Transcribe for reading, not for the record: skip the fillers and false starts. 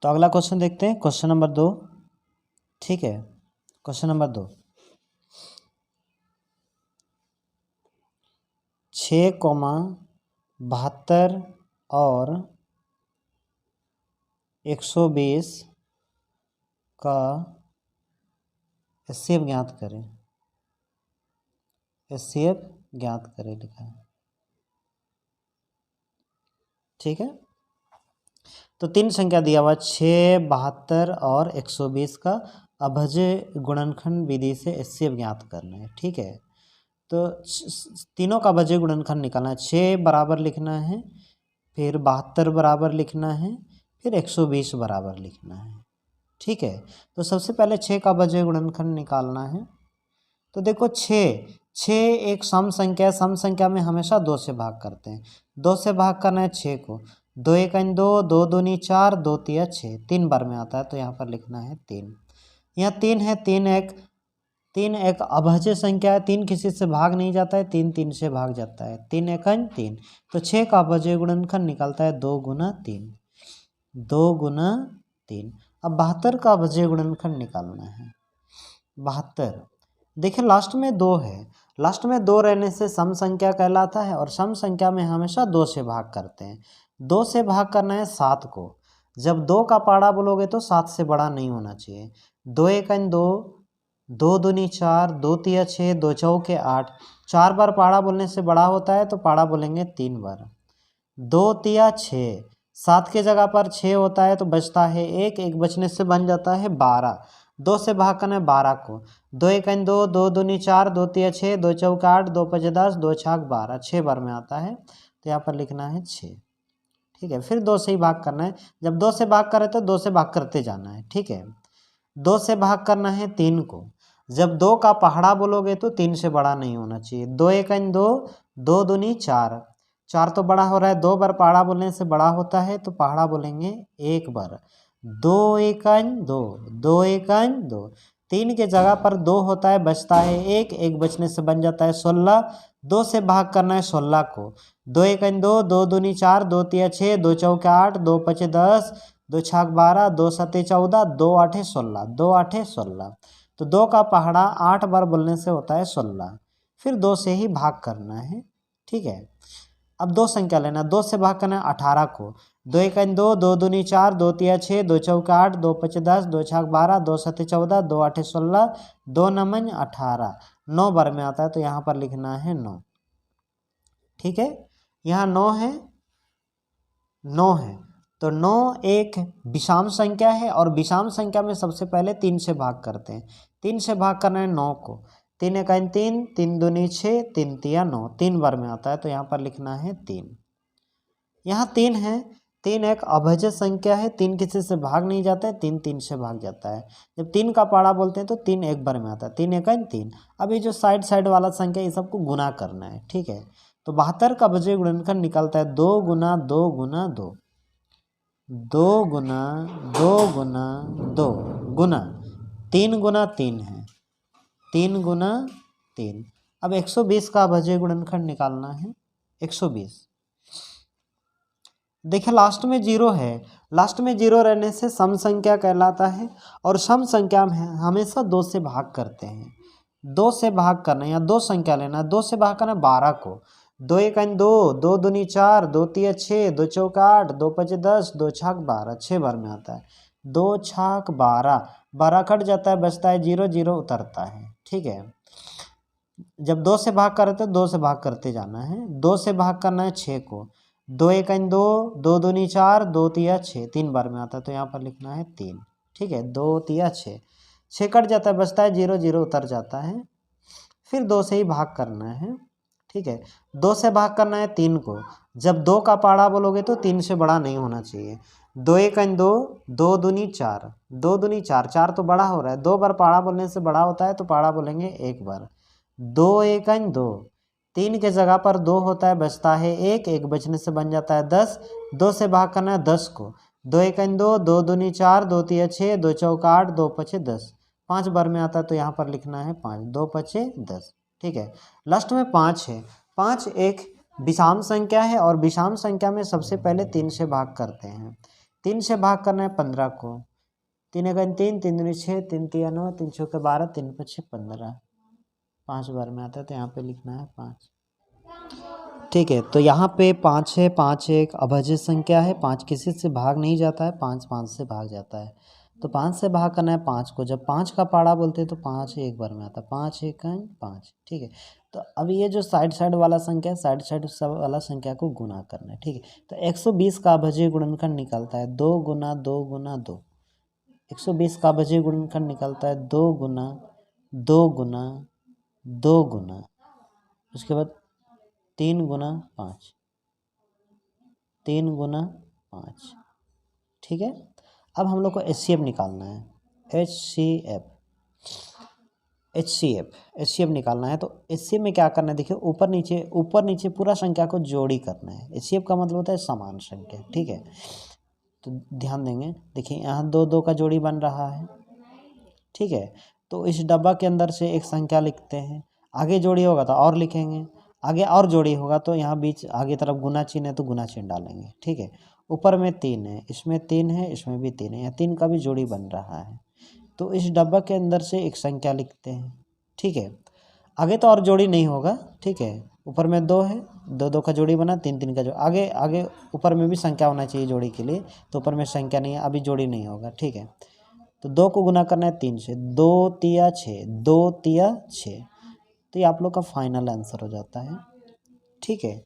तो अगला क्वेश्चन देखते हैं, क्वेश्चन नंबर 2। ठीक है, क्वेश्चन नंबर 2, 6,72 और 120 का एचसीएफ ज्ञात करें। एचसीएफ ज्ञात करें लिखा है। ठीक है, तो तीन संख्या दिया हुआ 6, 72 और 120 का अभाज्य गुणनखंड विधि से एचसीएफ ज्ञात करना है। ठीक है, तो तीनों का अभाज्य गुणनखंड निकालना है। 6 बराबर लिखना है, फिर 72 बराबर लिखना है, फिर 120 बराबर लिखना है। ठीक है, तो सबसे पहले 6 का अभाज्य गुणनखंड निकालना है। तो देखो 6 एक सम संख्या है। सम संख्या में हमेशा 2 से भाग करते हैं। 2 से भाग करना है 6 को। 2 1 2, 2 दूनी 4, 2 तिया 6, 3 बार में आता है, तो यहाँ पर लिखना है 3। यहाँ 3 है, 3 एक अभाज्य संख्या है। 3 किसी से भाग नहीं जाता है, 3 3 से भाग जाता है। 3 1 3, तो 6 का अभाज्य गुणनखंड निकलता है 2 गुना 3, 2 गुना 3। अब 72 का अभाज्य गुणनखंड निकालना है। 72, देखिए लास्ट में 2 है। लास्ट में 2 रहने से सम संख्या कहलाता है, और सम संख्या में हमेशा 2 से भाग करते हैं। 2 से भाग करना है 7 को। जब 2 का पाड़ा बोलोगे तो 7 से बड़ा नहीं होना चाहिए। 2 1 2, 2 दूनी 4, 2 तिया 6, 2 चौके 8। 4 बार पाड़ा बोलने से बड़ा होता है, तो पाड़ा बोलेंगे 3 बार। 2 तिया 6, 7 के जगह पर 6 होता है, तो बचता है 1, 1 बचने से बन जाता है 12। 2 से भाग करना है 12 को। 2 1 2, 2 दूनी 4, 2 तिया 6, 2 चौके 8, 2 5 10, 2 छाक 12, 6 बार में आता है, तो यहाँ पर लिखना है 6। ठीक है, फिर 2 से ही भाग करना है। जब 2 से भाग करें तो 2 से भाग करते जाना है। ठीक है, 2 से भाग करना है 3 को। जब 2 का पहाड़ा बोलोगे तो 3 से बड़ा नहीं होना चाहिए। 2 1 2, 2 दूनी 4, 4 तो बड़ा हो रहा है। 2 बार पहाड़ा बोलने से बड़ा होता है, तो पहाड़ा बोलेंगे 1 बार। 2 1 2, 2 1 2, 3 के जगह पर 2 होता है, बचता है 1, 1 बचने से बन जाता है 16। 2 से भाग करना है 16 को। 2 1 2, 2 दूनी 4, 2 तिया 6, 2 चौके 8, 2 5 10, 2 छाक 12, 2 7 14, 2 8 16, 2 8 16। तो 2 का पहाड़ा 8 बार बोलने से होता है 16। फिर 2 से ही भाग करना है। ठीक है, अब 2 संख्या लेना। 2 से भाग करना है 18 को। 2 1 2, 2 दूनी 4, 2 तिया 6, 2 चौके 8, 2 5 10, 2 छाक 12, 2 7 14, 2 8 16, 2 9 18, 9 बार में आता है, तो यहाँ पर लिखना है 9। ठीक है, यहाँ 9 है, 9 है, तो 9 एक विषम संख्या है, और विषम संख्या में सबसे पहले 3 से भाग करते हैं। 3 से भाग करना है 9 को। 3 1 3, 3 दूनी 6, 3 तिया 9, 3 बार में आता है, तो यहाँ पर लिखना है 3। यहाँ 3 है, 3 एक अभाज्य संख्या है। 3 किसी से भाग नहीं जाता है, 3 3 से भाग जाता है। जब 3 का पाड़ा बोलते हैं तो 3 एक बार में आता है। 3 1 3। अब ये जो साइड वाला संख्या, ये सबको गुना करना है। ठीक है, तो 72 का अभाज्य गुणनखंड निकलता है 2 गुना 2 गुना 2, 2 गुना 2 गुना 2 गुना 3 गुना 3 है, 3 गुना 3। अब 120 का अभाज्य गुणनखंड निकालना है। 120, देखिए लास्ट में 0 है। लास्ट में 0 रहने से सम संख्या कहलाता है, और सम संख्या में हमेशा 2 से भाग करते हैं। 2 से भाग करना है, या 2 संख्या लेना है। 2 से भाग करना है 12 को। 2 1 2, 2 दूनी 4, 2 तिया 6, 2 चौका 8, 2 5 10, 2 छाक 12, 6 बार में आता है। 2 छाक 12, 12 कट जाता है, बचता है 0, 0 उतरता है। ठीक है, जब 2 से भाग करें तो 2 से भाग करते जाना है। 2 से भाग करना है 6 को। 2 1 2, 2 दूनी 4, 2 तिया 6, 3 बार में आता है, तो यहाँ पर लिखना है 3। ठीक है, 2 तिया 6, 6 कट जाता है, बचता है 0, 0 उतर जाता है। फिर 2 से ही भाग करना है। ठीक है, 2 से भाग करना है 3 को। जब 2 का पाड़ा बोलोगे तो 3 से बड़ा नहीं होना चाहिए। 2 1 2, 2 दूनी 4, 2 दूनी 4, 4 तो बड़ा हो रहा है। 2 बार पाड़ा बोलने से बड़ा होता है, तो पाड़ा बोलेंगे 1 बार। 2 1 2, 3 के जगह पर 2 होता है, बचता है 1, 1 बचने से बन जाता है 10। 2 से भाग करना है 10 को। 2 1 2, 2 दूनी 4, 2 तिया 6, 2 चौका 8, 2 5 10, 5 बार में आता है, तो यहाँ पर लिखना है 5, 2 5 10। ठीक है, लास्ट में 5 है। 5 एक विषम संख्या है, और विषम संख्या में सबसे पहले 3 से भाग करते हैं। 3 से भाग करना है 15 को। 3 एकम 3, 3 दूनी 6, 3 तिया 9, 3 चौके 12, 3 पछे 15, 5 बार में आता है तो यहाँ पे लिखना है 5। ठीक है, तो यहाँ पे 5 है, 5 एक अभाज्य संख्या है, 5 किसी से भाग नहीं जाता है, 5 5 से भाग जाता है। तो 5 से भाग करना है 5 को। जब 5 का पाड़ा बोलते हैं तो 5 एक बार में आता है, 5 एकम 5। ठीक है, तो अब ये जो साइड वाला संख्या है, साइड वाला संख्या को गुना करना है। ठीक है, तो 120 का अभाज्य गुणनखंड निकलता है 2 गुना 2 गुना 2। 120 का अभाज्य गुणनखंड निकलता है 2 गुना 2 गुना 2 गुना, उसके बाद 3 गुना 5, 3 गुना 5। ठीक है, अब हम लोग को HCF निकालना है। HCF निकालना है। तो HCF में क्या करना है, देखिए ऊपर नीचे पूरा संख्या को जोड़ी करना है। HCF का मतलब होता है समान संख्या। ठीक है, तो ध्यान देंगे, देखिए यहाँ 2 2 का जोड़ी बन रहा है। ठीक है, तो इस डब्बा के अंदर से एक संख्या लिखते हैं, आगे जोड़ी होगा तो और लिखेंगे, आगे और जोड़ी होगा तो यहाँ बीच आगे तरफ गुना चिन्ह है तो गुना चिन्ह डालेंगे। ठीक है, ऊपर में 3 है, इसमें 3 है, इसमें भी 3 है, यहाँ 3 का भी जोड़ी बन रहा है। तो इस डब्बा के अंदर से एक संख्या लिखते हैं। ठीक है, आगे तो और जोड़ी नहीं होगा। ठीक है, ऊपर में 2 है, 2 2 का जोड़ी बना, 3 3 का जोड़ी, आगे ऊपर में भी संख्या होना चाहिए जोड़ी के लिए, तो ऊपर में संख्या नहीं है, अभी जोड़ी नहीं होगा। ठीक है, तो 2 को गुना करना है 3 से, 2 तिया 6, 2 तिया 6। तो ये आप लोग का फाइनल आंसर हो जाता है। ठीक है,